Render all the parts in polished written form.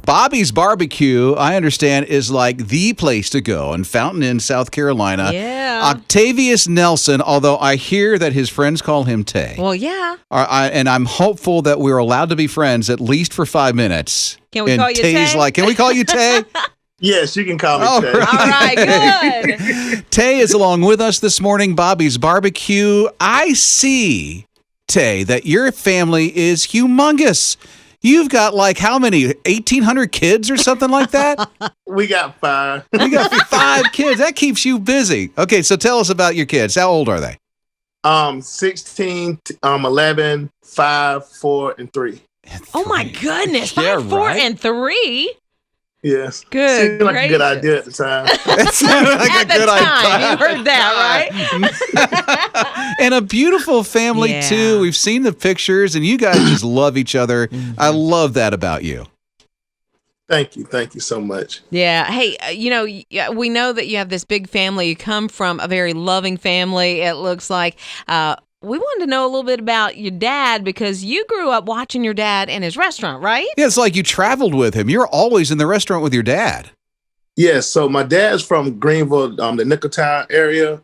Bobby's Barbecue, I understand, is like the place to go in Fountain Inn, South Carolina. Yeah. Octavius Nelson, although I hear that his friends call him Tay. Well, yeah. And I'm hopeful that we're allowed to be friends at least for 5 minutes. Can we call you Tay's Tay? like, can we call you Tay? Yes, you can call me Tay. All right, good. Tay is along with us this morning, Bobby's Barbecue. I see, Tay, that your family is humongous. You've got like how many? 1,800 kids or something like that? We got 5. You got 5 kids. That keeps you busy. Okay, so tell us about your kids. How old are they? 16, 11, 5, 4, and 3. Oh my goodness. Yeah, 5, 4, right. and 3? Yes. Good Seemed like a good gracious. idea at the time. That sounded like At a the good time, idea. you heard that, right? And a beautiful family, Yeah. too. We've seen the pictures, and you guys just love each other. I love that about you. Thank you. Thank you so much. Yeah. Hey, we know that you have this big family. You come from a very loving family, it looks like. We wanted to know a little bit about your dad because you grew up watching your dad in his restaurant, right? Yeah, it's like you traveled with him. You're always in the restaurant with your dad. Yes. So my dad's from Greenville, the Nickeltown area.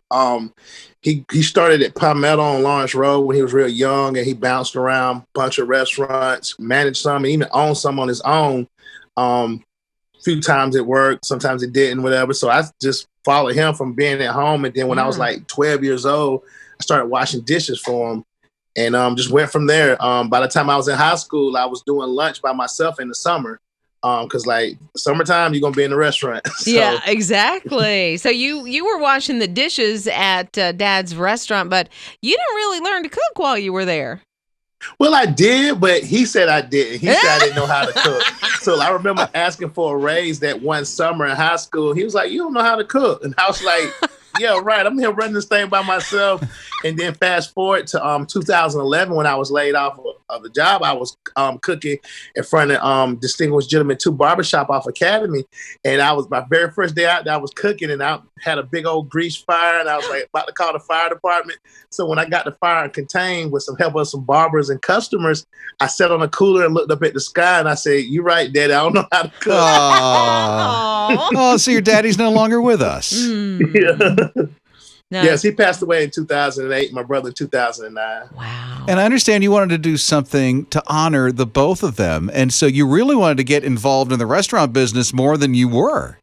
He started at Palmetto on Lawrence Road when he was real young, and he bounced around a bunch of restaurants, managed some, and even owned some on his own. Few times it worked, sometimes it didn't, whatever. So I just followed him from being at home. And then when I was like 12 years old, I started washing dishes for him and just went from there. By the time I was in high school, I was doing lunch by myself in the summer. Because like summertime, you're going to be in the restaurant. So, Yeah, exactly. So you were washing the dishes at Dad's restaurant, but you didn't really learn to cook while you were there. well, I did, but he said I didn't. He said I didn't know how to cook. So I remember asking for a raise that one summer in high school. He was like, "You don't know how to cook." And I was like, "Yeah, right. I'm here running this thing by myself." And then fast forward to 2011 when I was laid off of the job, I was cooking in front of Distinguished Gentleman 2 Barbershop off Academy. And I was my very first day out there, I was cooking and I had a big old grease fire and I was like about to call the fire department. So when I got the fire contained with some help of some barbers and customers, I sat on a cooler and looked up at the sky and I said, "You're right, Daddy. I don't know how to cook." Aw. Oh, so your daddy's no longer with us. Yeah. No. Yes, he passed away in 2008, my brother in 2009. Wow. And I understand you wanted to do something to honor the both of them. And so you really wanted to get involved in the restaurant business more than you were.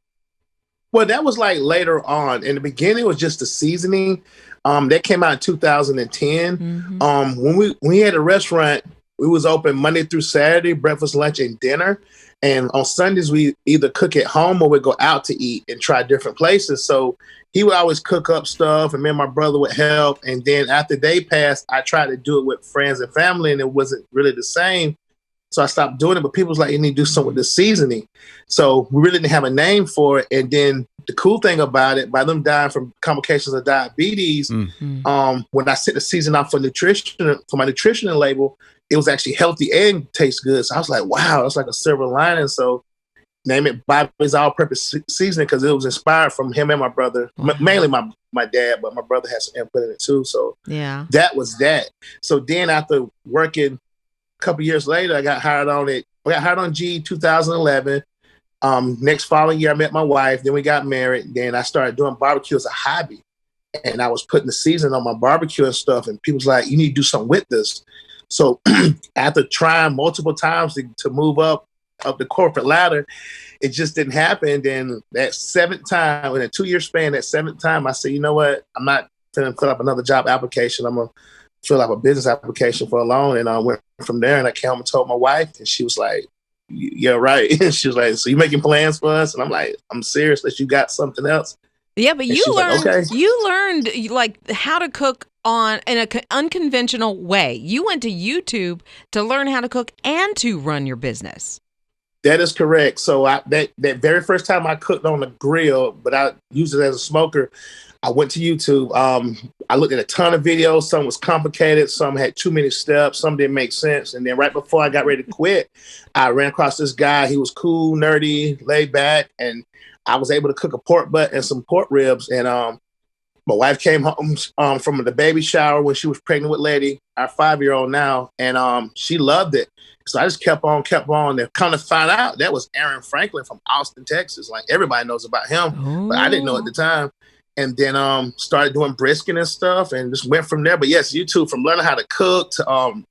Well, that was like later on. In the beginning, it was just the seasoning. That came out in 2010. When we had a restaurant, we was open Monday through Saturday, breakfast, lunch, and dinner. And on Sundays, we either cook at home or we'd go out to eat and try different places. So he would always cook up stuff and me and my brother would help. And then after they passed, I tried to do it with friends and family and it wasn't really the same. So I stopped doing it, but people was like, "You need to do something with the seasoning." So we really didn't have a name for it. And then the cool thing about it, by them dying from complications of diabetes, when I sent the season out for my nutrition label, it was actually healthy and tastes good. So I was like, wow, that's like a silver lining. So name it Bobby's All-Purpose Seasoning because it was inspired from him and my brother, mainly my dad, but my brother has some input in it too. So Yeah. that was that. So then after working a couple years later, I got hired on it. I got hired on G 2011. Next following year, I met my wife. Then we got married. Then I started doing barbecue as a hobby. And I was putting the seasoning on my barbecue and stuff. And people was like, "You need to do something with this." So after trying multiple times to move up the corporate ladder, it just didn't happen. Then that 7th time, in a 2-year span, that 7th time, I said, "You know what? I'm not going to fill up another job application. I'm going to fill up a business application for a loan." And I went from there and I came home and told my wife and she was like, "Yeah, right." And she was like, "So you making plans for us?" And I'm like, "I'm serious that you got something else." Yeah, but And you she's like, learned "Okay." you learned like how to cook in an unconventional way. You went to YouTube to learn how to cook and to run your business. That is correct. So that very first time I cooked on the grill, but I used it as a smoker, I went to YouTube. I looked at a ton of videos. Some was complicated. Some had too many steps. Some didn't make sense. And then right before I got ready to quit, I ran across this guy. He was cool, nerdy, laid back, and I was able to cook a pork butt and some pork ribs. And My wife came home from the baby shower when she was pregnant with Lady, our 5-year-old now, and she loved it. So I just kept on. And kind of found out that was Aaron Franklin from Austin, Texas. Like everybody knows about him, but I didn't know at the time. And then started doing brisket and stuff, and just went from there. But yes, YouTube, from learning how to cook to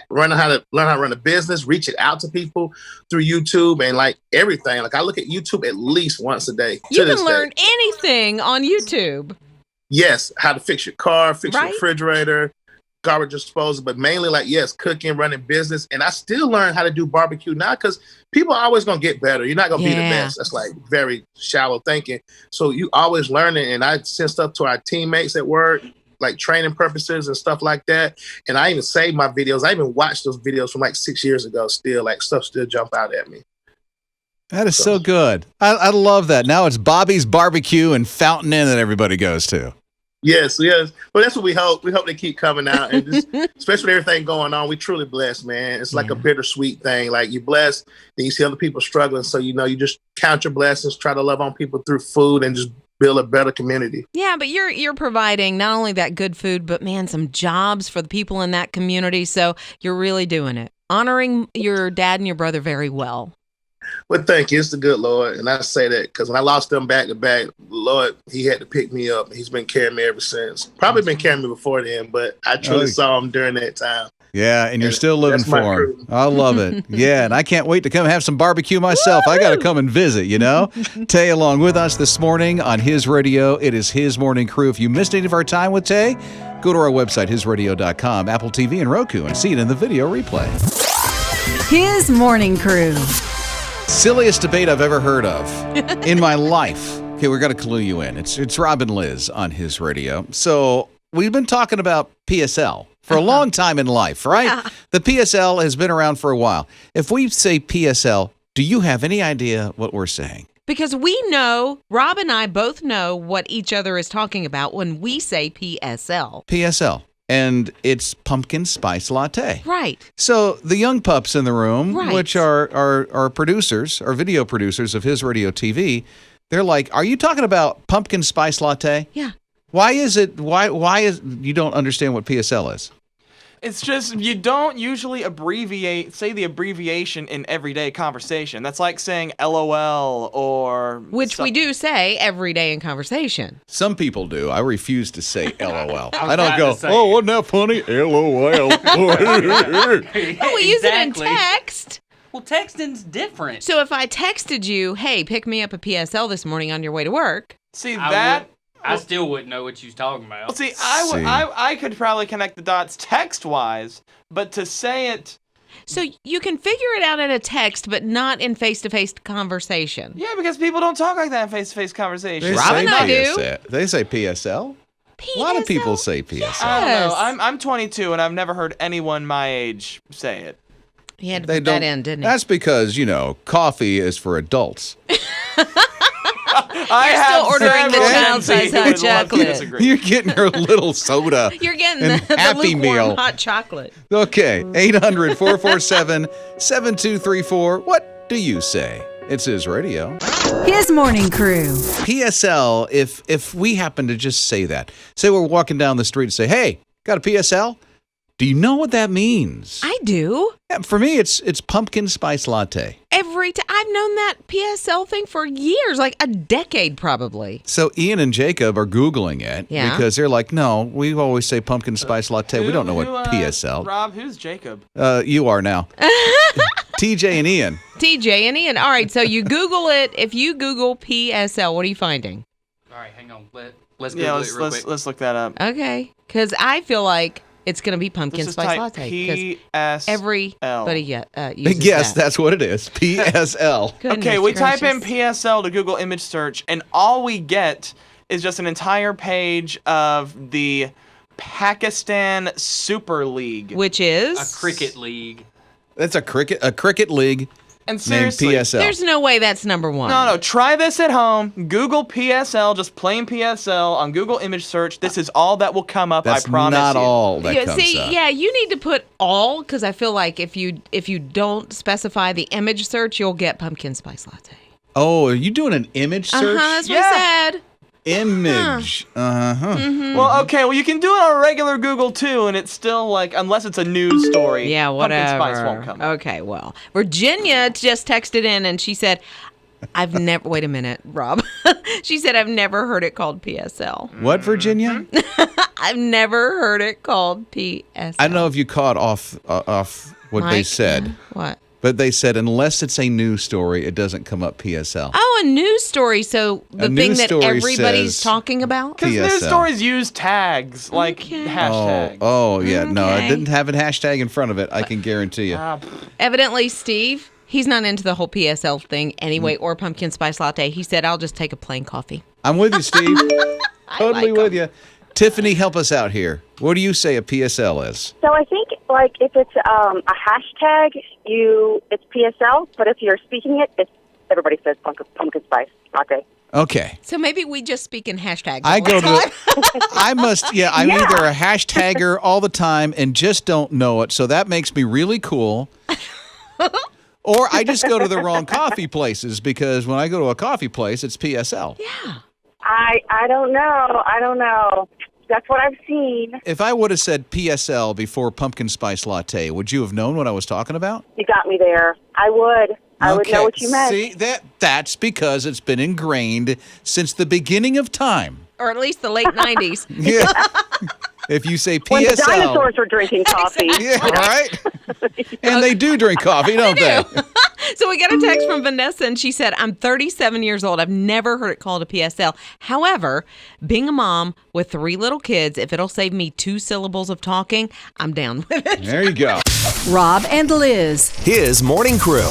learn how to run a business, reaching out to people through YouTube and like everything. Like I look at YouTube at least once a day. You can learn anything on YouTube. Yes, how to fix your car, fix your Right? refrigerator, garbage disposal, but mainly like, yes, cooking, running business. And I still learn how to do barbecue now because people are always going to get better. You're not going to be the best. That's like very shallow thinking. So you always learning. And I send stuff to our teammates at work, like training purposes and stuff like that. And I even save my videos. I even watched those videos from like 6 years ago still, like stuff still jump out at me. That is so good. I love that. Now it's Bobby's Barbecue and Fountain Inn that everybody goes to. Yes. Well, that's what we hope. We hope they keep coming out, and just, especially with everything going on, we truly blessed, man. It's like a bittersweet thing. Like you bless, then you see other people struggling. So, you just count your blessings, try to love on people through food, and just build a better community. Yeah, but you're providing not only that good food, but man, some jobs for the people in that community. So you're really doing it. Honoring your dad and your brother very well. Well, thank you. It's the good Lord. And I say that because when I lost them back to back, Lord, he had to pick me up. He's been carrying me ever since. Probably been carrying me before then, but I truly saw him during that time. Yeah, and you're still living for him. Crew. I love it. Yeah, and I can't wait to come have some barbecue myself. I got to come and visit, Tay along with us this morning on His Radio. It is His Morning Crew. If you missed any of our time with Tay, go to our website, hisradio.com, Apple TV, and Roku, and see it in the video replay. His Morning Crew. Silliest debate I've ever heard of in my life. Okay, we're going to clue you in. It's Rob and Liz on His Radio. So we've been talking about PSL for a long time in life, right? Yeah. The PSL has been around for a while. If we say PSL, do you have any idea what we're saying? Because we know, Rob and I both know what each other is talking about when we say PSL. PSL. And it's pumpkin spice latte. Right. So the young pups in the room, Right. which are producers, are video producers of His Radio TV, they're like, are you talking about pumpkin spice latte? Yeah. Why is you don't understand what PSL is? It's just you don't usually say the abbreviation in everyday conversation. That's like saying LOL or... Which we do say every day in conversation. Some people do. I refuse to say LOL. I don't go, oh, wasn't that funny? LOL. Oh, we use it in text. Well, texting's different. So if I texted you, hey, pick me up a PSL this morning on your way to work. See, I still wouldn't know what you was talking about. Well, see, I could probably connect the dots text-wise, but to say it... So you can figure it out in a text, but not in face-to-face conversation. Yeah, because people don't talk like that in face-to-face conversation. Rob and I do. They say PSL. PSL? A lot of people say PSL. Yes. I don't know. I'm 22, and I've never heard anyone my age say it. He had to put that in, didn't he? That's because, coffee is for adults. You're still ordering the child-size hot chocolate. You're getting your little soda. You're getting and the Happy lukewarm Meal. hot chocolate. Okay, 800-447-7234. What do you say? It's His Radio. His Morning Crew. PSL, if we happen to just say that. Say we're walking down the street and say, hey, got a PSL? Do you know what that means? I do. Yeah, for me, it's pumpkin spice latte. I've known that PSL thing for years, like a decade probably. So Ian and Jacob are Googling it because they're like, no, we always say pumpkin spice latte. We don't know what PSL. Rob, who's Jacob? You are now. TJ and Ian. TJ and Ian. All right, so you Google it. If you Google PSL, what are you finding? All right, hang on. Let's Google it real quick. Let's look that up. Okay, because I feel like it's going to be pumpkin Let's just spice type latte. PSL. Everybody uses Yes, that. that's what it is. PSL. Okay, we type in gracious. PSL to Google image search, and all we get is just an entire page of the Pakistan Super League. Which is? A cricket league. That's a cricket league And named seriously, PSL. There's no way that's number one. No, try this at home. Google PSL, just plain PSL on Google image search. This is all that will come up, That's I promise not you. all that comes up. Yeah, you need to put all, because I feel like if you don't specify the image search, you'll get pumpkin spice latte. Oh, are you doing an image search? That's what Yeah. I said. Image. Uh-huh. Mm-hmm. Well, okay. Well, you can do it on regular Google too, and it's still like, unless it's a news story. Yeah, whatever. Pumpkin spice won't come up. Okay, well, Virginia just texted in and she said, I've never, wait a minute, Rob. She said, I've never heard it called PSL. What, Virginia? I've never heard it called PSL. I don't know if you caught off what they Mike? said. What? But they said unless it's a news story, it doesn't come up PSL. Oh, a news story. So the A thing news that story everybody's says talking about? Because news PSL. stories use tags, like Okay. hashtags. Oh, yeah. No, it Okay. didn't have a hashtag in front of it. I can guarantee you. Evidently, Steve, he's not into the whole PSL thing anyway, Mm. or pumpkin spice latte. He said, I'll just take a plain coffee. I'm with you, Steve. Totally like 'em. with you. Tiffany, help us out here. What do you say a PSL is? So I think, like, if it's a hashtag, it's PSL. But if you're speaking it, everybody says pumpkin spice latte. Okay. So maybe we just speak in hashtags. I all go the time. to. I'm either a hashtagger all the time and just don't know it, so that makes me really cool. Or I just go to the wrong coffee places because when I go to a coffee place, it's PSL. Yeah. I don't know. I don't know. That's what I've seen. If I would have said PSL before pumpkin spice latte, would you have known what I was talking about? You got me there. I would. I would know what you meant. See, that's because it's been ingrained since the beginning of time. Or at least the late 90s. Yeah. If you say PSL. When the dinosaurs were drinking coffee. Yeah, right? And they do drink coffee, don't they? So we got a text from Vanessa, and she said, I'm 37 years old. I've never heard it called a PSL. However, being a mom with 3 little kids, if it'll save me 2 syllables of talking, I'm down with it. There you go. Rob and Liz. His Morning Crew.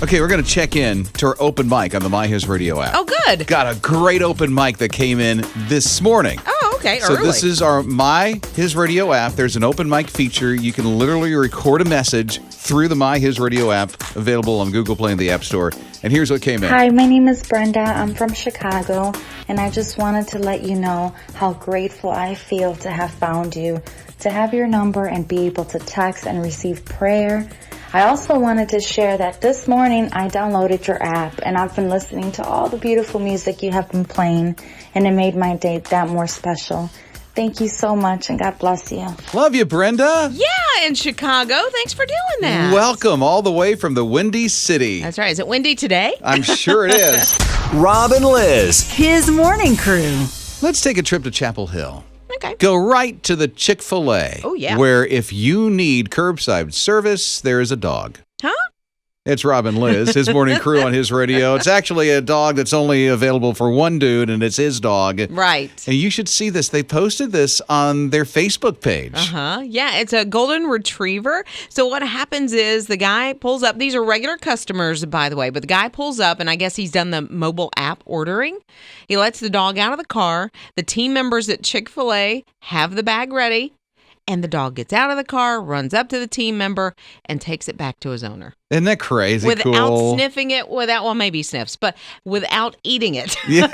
Okay, we're going to check in to our open mic on the My HISRadio app. Oh, good. Got a great open mic that came in this morning. Oh, okay. So Early. this is our My HISRadio app. There's an open mic feature. You can literally record a message through the My HISRadio app, available on Google Play and the App Store. And here's what came in. Hi, my name is Brenda. I'm from Chicago, and I just wanted to let you know how grateful I feel to have found you, to have your number and be able to text and receive prayer. I also wanted to share that this morning I downloaded your app, and I've been listening to all the beautiful music you have been playing, and it made my day that more special. Thank you so much, and God bless you. Love you, Brenda. Yeah, in Chicago. Thanks for doing that. Welcome all the way from the Windy City. That's right. Is it windy today? I'm sure it is. Rob and Liz. His morning crew. Let's take a trip to Chapel Hill. Okay. Go right to the Chick-Fil-A. Oh, yeah. Where if you need curbside service, there is a dog. Huh? It's Rob and Liz, his morning crew on his radio. It's actually a dog that's only available for one dude, and it's his dog. Right. And you should see this. They posted this on their Facebook page. Uh-huh. Yeah, it's a golden retriever. So what happens is the guy pulls up. These are regular customers, by the way, but the guy pulls up, and I guess he's done the mobile app ordering. He lets the dog out of the car. The team members at Chick-Fil-A have the bag ready, and the dog gets out of the car, runs up to the team member, and takes it back to his owner. Isn't that crazy Without cool? sniffing it, well, maybe he sniffs, but without eating it. Yeah.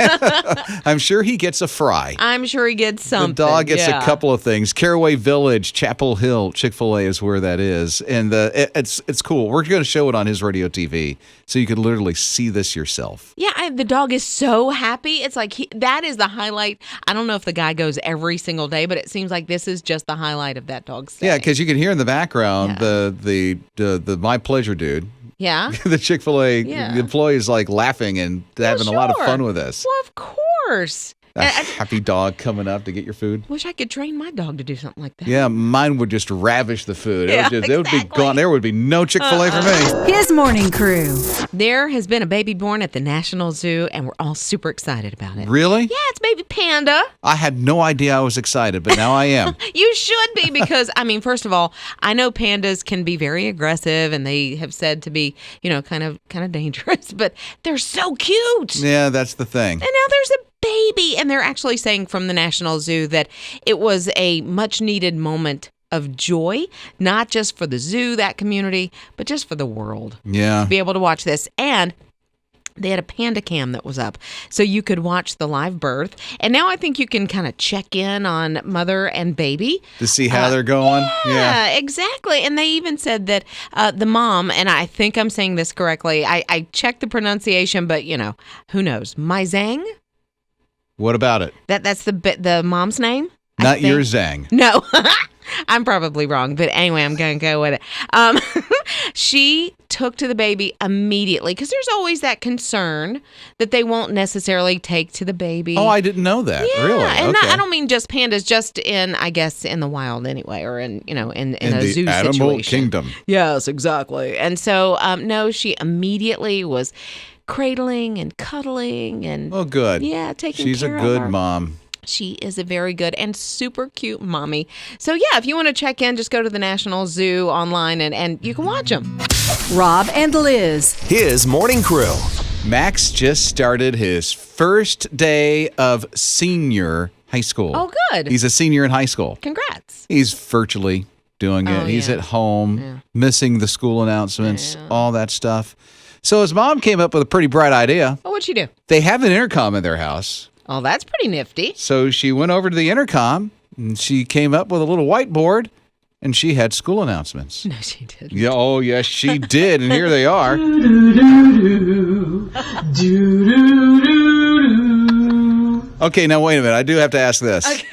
I'm sure he gets a fry. I'm sure he gets something. The dog gets yeah. a couple of things. Caraway Village, Chapel Hill, Chick-fil-A is where that is. And it's cool. We're going to show it on his radio TV so you can literally see this yourself. Yeah, the dog is so happy. It's like that is the highlight. I don't know if the guy goes every single day, but it seems like this is just the highlight of that dog's day. Yeah, because you can hear in the background the My Pleasure dude. Yeah. The Chick-fil-A Yeah. employees like laughing and having a lot of sure. fun with this. Well, of course. A happy dog coming up to get your food. Wish I could train my dog to do something like that. Yeah, mine would just ravish the food. Yeah, It would be exactly. gone. There would be no Chick-fil-A for me. His morning crew. There has been a baby born at the National Zoo, and we're all super excited about it. Really? Yeah, it's baby panda. I had no idea I was excited, but now I am. You should be because, I mean, first of all, I know pandas can be very aggressive, and they have said to be, kind of dangerous, but they're so cute. Yeah, that's the thing. And now there's a baby, and they're actually saying from the National Zoo that it was a much needed moment of joy, not just for the zoo, that community, but just for the world. Yeah. To be able to watch this. And they had a panda cam that was up, so you could watch the live birth. And now I think you can kind of check in on mother and baby. To see how they're going? Yeah, exactly. And they even said that the mom, and I think I'm saying this correctly, I checked the pronunciation, but, who knows? Mizang? What about it? That's the mom's name? Not your Zhang. No. I'm probably wrong, but anyway, I'm going to go with it. She took to the baby immediately because there's always that concern that they won't necessarily take to the baby. Oh, I didn't know that. Yeah, Really? and Okay. I don't mean just pandas, just in, I guess, in the wild anyway, or in a zoo the animal situation. kingdom. Yes, exactly. And so, no, she immediately was cradling and cuddling and Oh, good. yeah, taking She's a care of good her. mom. She is a very good and super cute mommy. So, yeah, if you want to check in, just go to the National Zoo online and you can watch them. Rob and Liz. His morning crew. Max just started his first day of senior high school. Oh, good. He's a senior in high school. Congrats. He's virtually doing it. Oh, He's yeah. at home, missing the school announcements, Yeah. all that stuff. So his mom came up with a pretty bright idea. Oh, what'd she do? They have an intercom in their house. Oh, that's pretty nifty. So she went over to the intercom and she came up with a little whiteboard and she had school announcements. No, she didn't. Yeah, oh yes, she did, and here they are. Okay, now wait a minute. I do have to ask this. Okay.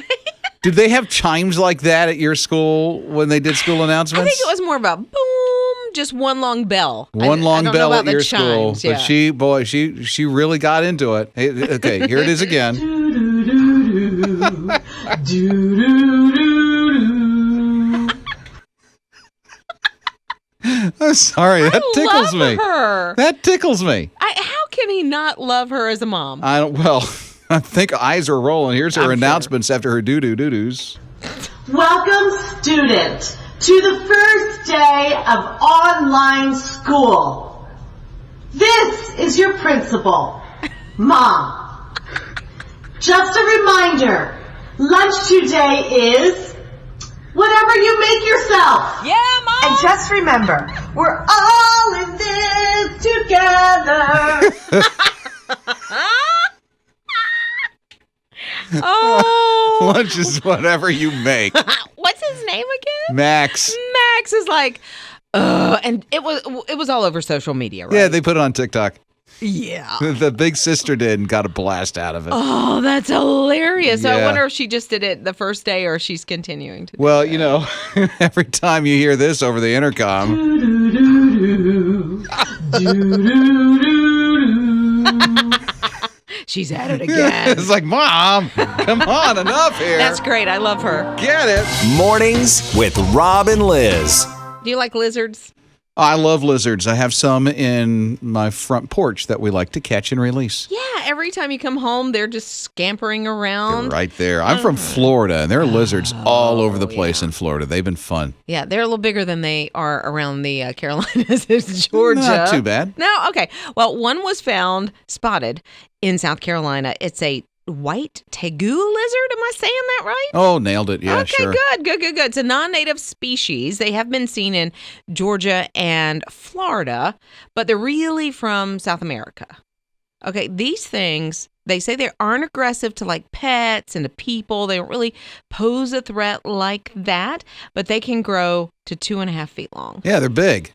Did they have chimes like that at your school when they did school announcements? I think it was more about boom, just one long bell. One long I don't bell know at about your the school, chimes, but yeah. she really got into it. Hey, okay, here it is again. I'm sorry, that tickles love me. her. That tickles me. How can he not love her as a mom? I don't. Well, I think eyes are rolling. Here's her I'm sure. announcements after her doo-doo-doo-doos. Welcome, student, to the first day of online school. This is your principal, Mom. Just a reminder, lunch today is whatever you make yourself. Yeah, Mom. And just remember, we're all in this together. Oh. Lunch is whatever you make. What's his name again? Max. Max is like, and it was all over social media, right? Yeah, they put it on TikTok. Yeah. The big sister did and got a blast out of it. Oh, that's hilarious. So I Yeah. wonder if she just did it the first day or she's continuing to do Well, it. you know, every time you hear this over the intercom, She's at it again. it's like, Mom, come on, enough here. That's great. I love her. Get it. Mornings with Rob and Liz. Do you like lizards? I love lizards. I have some in my front porch that we like to catch and release. Yeah, every time you come home, they're just scampering They're around. right there. I'm from Florida, and there are lizards all over the place in Florida. They've been fun. Yeah, they're a little bigger than they are around the Carolinas and Georgia. Not too bad. No, okay. Well, one was found spotted in South Carolina. It's a white tegu lizard. Am I saying that right? Oh, nailed it. Yeah, okay, sure. good. It's a non-native species. They have been seen in Georgia and Florida, but they're really from South America. Okay, these things, they say they aren't aggressive to like pets and to people. They don't really pose a threat like that, but they can grow to 2.5 feet long. Yeah, they're big.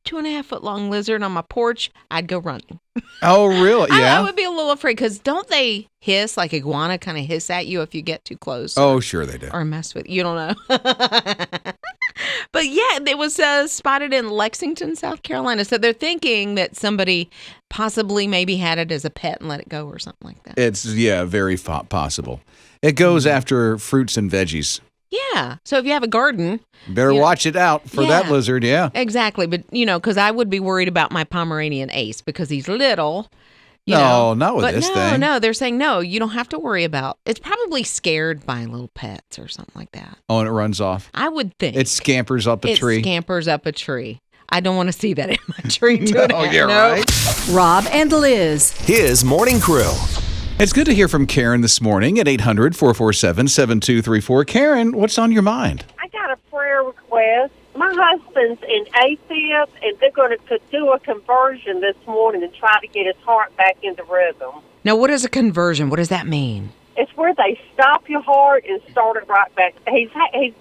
2.5 foot long lizard on my porch, I'd go running. Oh, really? Yeah. I would be a little afraid because don't they hiss like iguana kind of hiss at you if you get too close? Oh, sure they do. Or mess with you. Don't know. But yeah, it was spotted in Lexington, South Carolina. So they're thinking that somebody possibly maybe had it as a pet and let it go or something like that. It's, very possible. It goes after fruits and veggies. Yeah. So if you have a garden. Better watch it out for that lizard, yeah. Exactly. But, because I would be worried about my Pomeranian Ace because he's little. No, not with this thing. No, they're saying, no, you don't have to worry about. It's probably scared by little pets or something like that. Oh, and it runs off. I would think. It scampers up a tree. It scampers up a tree. I don't want to see that in my tree. Right. Rob and Liz. His morning crew. It's good to hear from Karen this morning at 800-447-7234. Karen, what's on your mind? I got a prayer request. My husband's an atheist, and they're going to do a conversion this morning and try to get his heart back into rhythm. Now, what is a conversion? What does that mean? It's where they stop your heart and start it right back. He's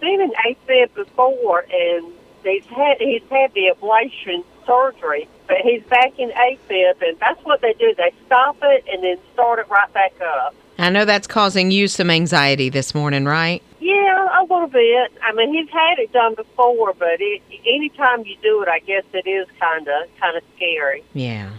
been an atheist before, and he's had the ablation surgery, but he's back in AFib, and that's what they do. They stop it and then start it right back up. I know that's causing you some anxiety this morning, right? Yeah, a little bit. I mean, he's had it done before, but anytime you do it, I guess it is kind of scary. Yeah.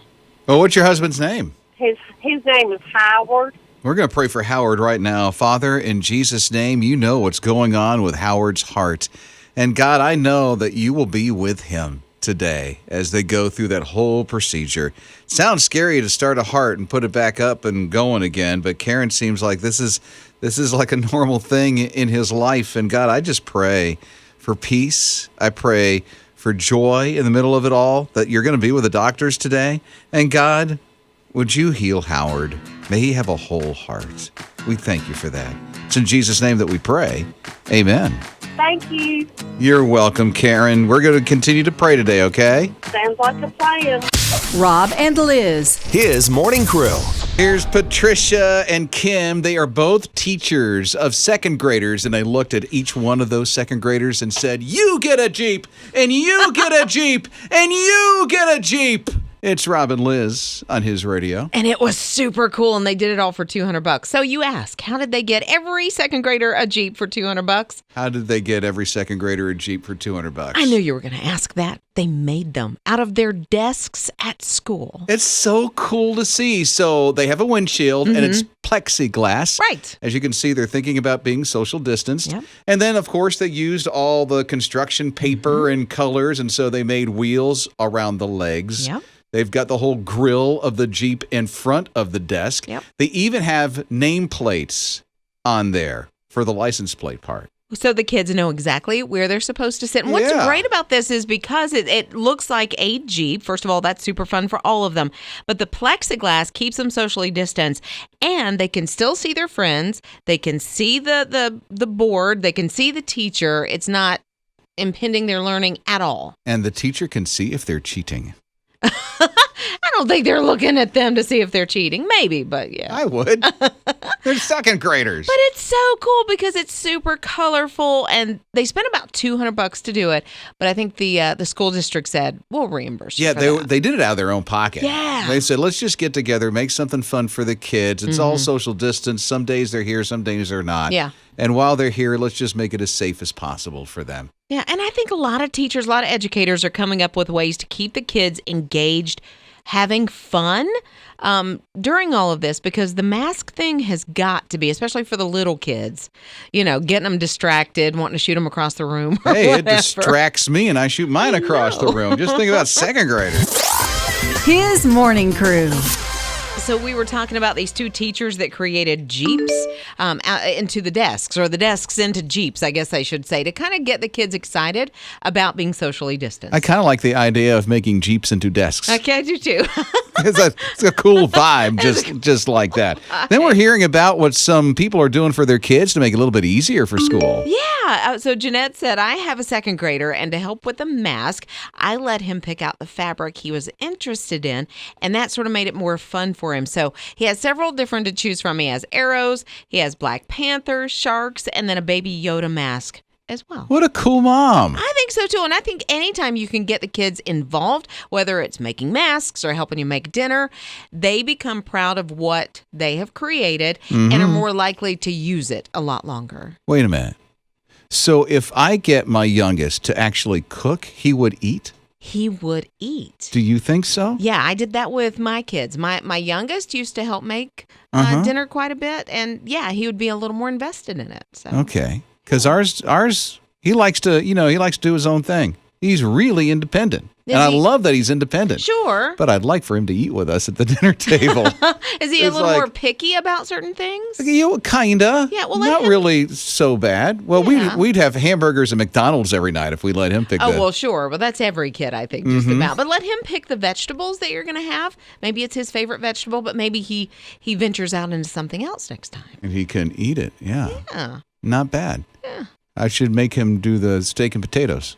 Well, what's your husband's name? His name is Howard. We're going to pray for Howard right now. Father, in Jesus' name, you know what's going on with Howard's heart. And God, I know that you will be with him today as they go through that whole procedure. It sounds scary to start a heart and put it back up and going again, but Karen seems like this is like a normal thing in his life. And God, I just pray for peace. I pray for joy in the middle of it all, that you're going to be with the doctors today. And God, would you heal Howard? May he have a whole heart. We thank you for that. It's in Jesus' name that we pray. Amen. Thank you. You're welcome, Karen. We're going to continue to pray today, okay? Sounds like a plan. Rob and Liz. His morning crew. Here's Patricia and Kim. They are both teachers of second graders, and they looked at each one of those second graders and said, you get a Jeep, and you get a Jeep, and you get a Jeep. It's Rob and Liz on His Radio. And it was super cool, and they did it all for $200. So you ask, how did they get every second grader a Jeep for $200? How did they get every second grader a Jeep for $200? I knew you were going to ask that. They made them out of their desks at school. It's so cool to see. So they have a windshield, and it's plexiglass. Right. As you can see, they're thinking about being social distanced. Yep. And then, of course, they used all the construction paper and colors, and so they made wheels around the legs. Yep. They've got the whole grill of the Jeep in front of the desk. Yep. They even have nameplates on there for the license plate part. So the kids know exactly where they're supposed to sit. And what's great about this is because it looks like a Jeep. First of all, that's super fun for all of them. But the plexiglass keeps them socially distanced. And they can still see their friends. They can see the board. They can see the teacher. It's not impeding their learning at all. And the teacher can see if they're cheating. I don't think they're looking at them to see if they're cheating. Maybe, but yeah. I would. They're second graders. But it's so cool because it's super colorful, and they spent about $200 to do it. But I think the school district said, we'll reimburse you. Yeah, they did it out of their own pocket. Yeah. They said, let's just get together, make something fun for the kids. It's all social distance. Some days they're here, some days they're not. Yeah. And while they're here, let's just make it as safe as possible for them. Yeah, and I think a lot of teachers, a lot of educators are coming up with ways to keep the kids engaged, having fun during all of this, because the mask thing has got to be, especially for the little kids, getting them distracted, wanting to shoot them across the room. Hey, it distracts me and I shoot mine across the room. Just think about second graders. His morning crew. So we were talking about these two teachers that created Jeeps into the desks, or the desks into Jeeps, I guess I should say, to kind of get the kids excited about being socially distanced. I kind of like the idea of making Jeeps into desks. Okay, I do too. It's a cool vibe, just like that. Then we're hearing about what some people are doing for their kids to make it a little bit easier for school. Yeah. So Jeanette said, I have a second grader, and to help with the mask, I let him pick out the fabric he was interested in, and that sort of made it more fun for him. So he has several different to choose from. He has arrows, he has Black Panthers, sharks, and then a Baby Yoda mask as well. What a cool mom. I think so too. And I think anytime you can get the kids involved, whether it's making masks or helping you make dinner, they become proud of what they have created and are more likely to use it a lot longer. Wait a minute. So if I get my youngest to actually cook, he would eat? He would eat. Do you think so? Yeah, I did that with my kids. My youngest used to help make dinner quite a bit, and yeah, he would be a little more invested in it. So. Okay, because ours, he likes to do his own thing. He's really independent. And I love that he's independent. Sure. But I'd like for him to eat with us at the dinner table. Is he a little more picky about certain things? Kinda. Yeah, well, not really so bad. Well, we'd have hamburgers at McDonald's every night if we let him pick. Well, sure. Well, that's every kid, I think, just about. But let him pick the vegetables that you're going to have. Maybe it's his favorite vegetable, but maybe he ventures out into something else next time. And he can eat it. Yeah. Yeah. Not bad. Yeah. I should make him do the steak and potatoes.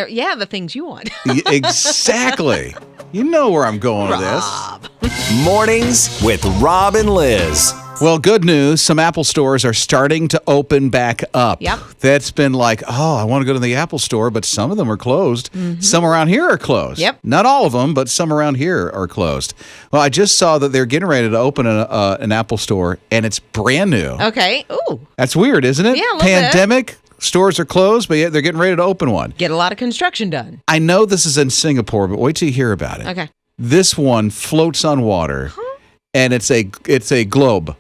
Yeah, the things you want. Exactly. You know where I'm going with this. Mornings with Rob and Liz. Well, good news. Some Apple stores are starting to open back up. Yep. That's been like, I want to go to the Apple store, but some of them are closed. Some around here are closed. Yep. Not all of them, but some around here are closed. Well, I just saw that they're getting ready to open an Apple store, and it's brand new. Okay. Ooh. That's weird, isn't it? Yeah, a little Pandemic, stores are closed, but yet they're getting ready to open one. Get a lot of construction done. I know this is in Singapore, but wait till you hear about it. Okay. This one floats on water, and it's a globe.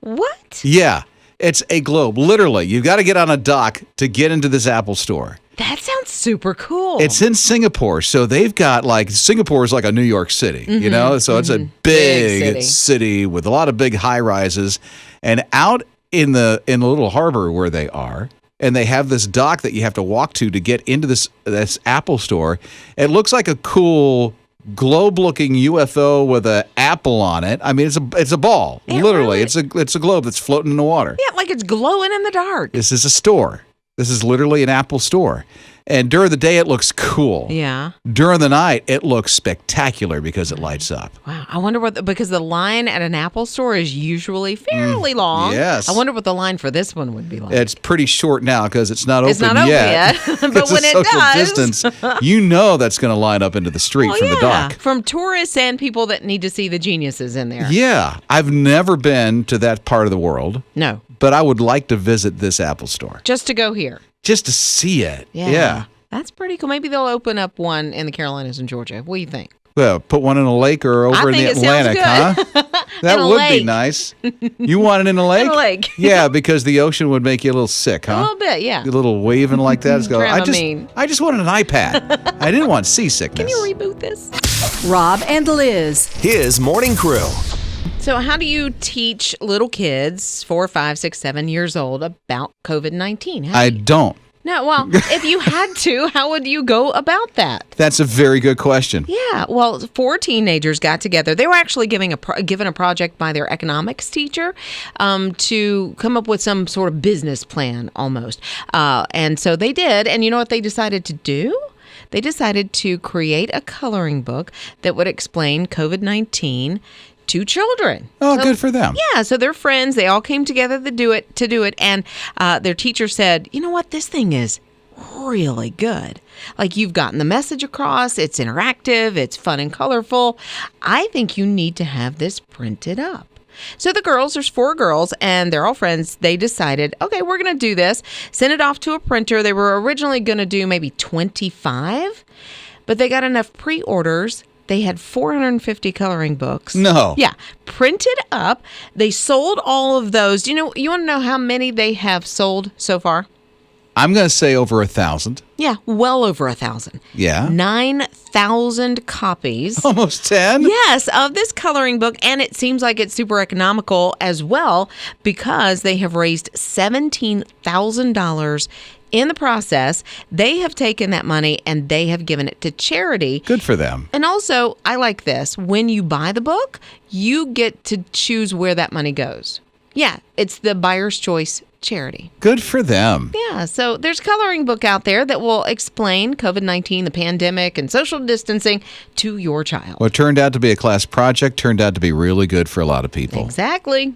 What? Yeah, it's a globe. Literally, you've got to get on a dock to get into this Apple store. That sounds super cool. It's in Singapore, so they've got Singapore is like a New York City, you know? So it's a big city with a lot of big high rises, and out in the little harbor where they are, and they have this dock that you have to walk to get into this Apple store. It looks like a cool globe-looking UFO with an apple on it. I mean, it's a ball. Literally, it's a globe that's floating in the water. Yeah, like it's glowing in the dark. This is a store. This is literally an Apple store. And during the day, it looks cool. Yeah. During the night, it looks spectacular because it lights up. Wow. I wonder because the line at an Apple store is usually fairly long. Yes. I wonder what the line for this one would be like. It's pretty short now because it's not open yet. It's not open yet. But when it social does. distance, you know that's going to line up into the street from the dock. From tourists and people that need to see the geniuses in there. Yeah. I've never been to that part of the world. No. But I would like to visit this Apple store. Just to go here. Just to see it. Yeah. That's pretty cool. Maybe they'll open up one in the Carolinas and Georgia. What do you think? Well, put one in a lake or over in the Atlantic, huh? That would be nice. You want it in a lake? In a lake. Yeah, because the ocean would make you a little sick, huh? A little bit, yeah. A little waving like that. I just wanted an iPad. I didn't want seasickness. Can you reboot this? Rob and Liz. His morning crew. So how do you teach little kids, 4, 5, 6, 7 years old, about COVID-19? I don't. No, well, if you had to, how would you go about that? That's a very good question. Yeah, well, 4 teenagers got together. They were actually given a project by their economics teacher to come up with some sort of business plan almost. And so they did. And you know what they decided to do? They decided to create a coloring book that would explain COVID-19 to children. Oh, good for them. Yeah, so they're friends. They all came together to do it. And their teacher said, you know what? This thing is really good. Like, you've gotten the message across. It's interactive. It's fun and colorful. I think you need to have this printed up. So the girls, there's 4 girls, and they're all friends. They decided, okay, we're going to do this. Send it off to a printer. They were originally going to do maybe 25, but they got enough pre-orders. They had 450 coloring books. No. Yeah. Printed up. They sold all of those. You want to know how many they have sold so far? I'm going to say over 1,000. Yeah, well over 1,000. Yeah. 9,000 copies. Almost 10? Yes, of this coloring book. And it seems like it's super economical as well because they have raised $17,000 in the process. They have taken that money and they have given it to charity. Good for them. And also, I like this. When you buy the book, you get to choose where that money goes. Yeah, it's the buyer's choice charity. Good for them. Yeah, so there's a coloring book out there that will explain COVID-19, the pandemic, and social distancing to your child. What turned out to be a class project turned out to be really good for a lot of people. Exactly.